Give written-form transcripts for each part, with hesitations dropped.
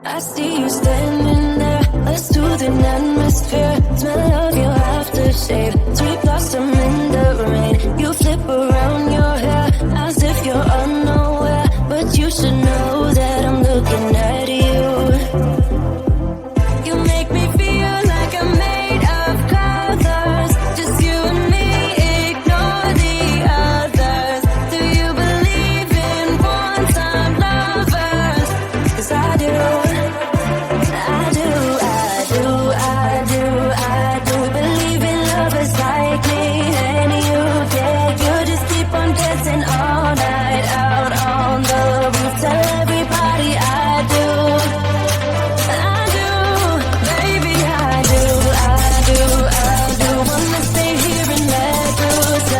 I see you standing there, a soothing atmosphere. Smell of your aftershave, sweet blossom in the rain. You flip around your hair as if you're unaware, but you should know that I'm looking at you. You make me feel like I'm made of colors, just you and me, ignore the others. Do you believe in one-time lovers? 'Cause I do. Believe in lovers like me and you, yeah. You just keep on dancing all night out on the roof. Tell everybody I do, baby, I do. Wanna stay here and let loose,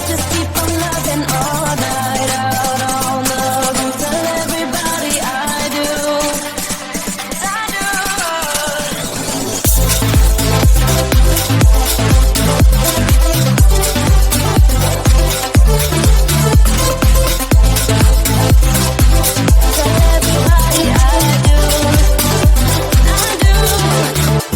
just keep on loving all night out on the roof. Tell everybody I do.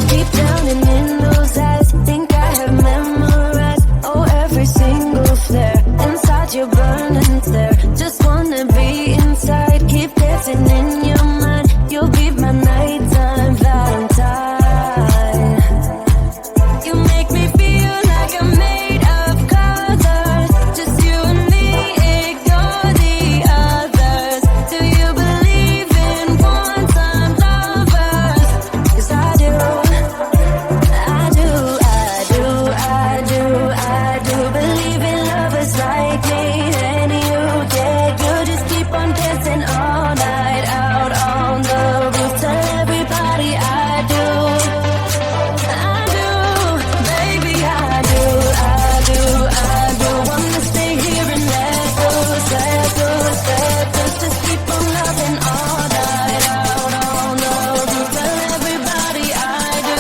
Deep down and in those eyes, think I have memorized, oh, every single flare. Inside you're burning there, just wanna be inside. Keep dancing in your mind, you'll be my nighttime Valentine. You make me feel like I'm made of colors, just you and me, ignore the others. Do you believe in one-time lovers? 'Cause I do. Believe in lovers like me and you, yeah. You just keep on dancing all night out on the roof. Tell everybody I do, baby, I do. Wanna stay here and let loose, just keep on loving all night out on the roof. Tell everybody I do.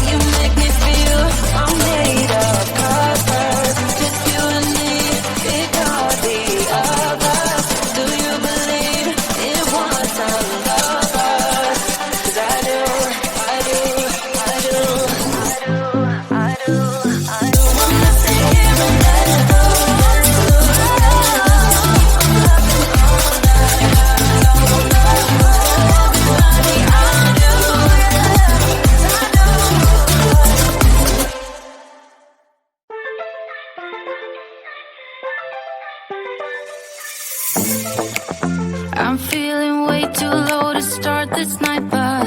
You make me feel I'm made of colors, just you and me, ignore the others. Do you believe in one-time lovers? 'Cause I do. Wanna stay here and let I'm feeling way too low to start this night, but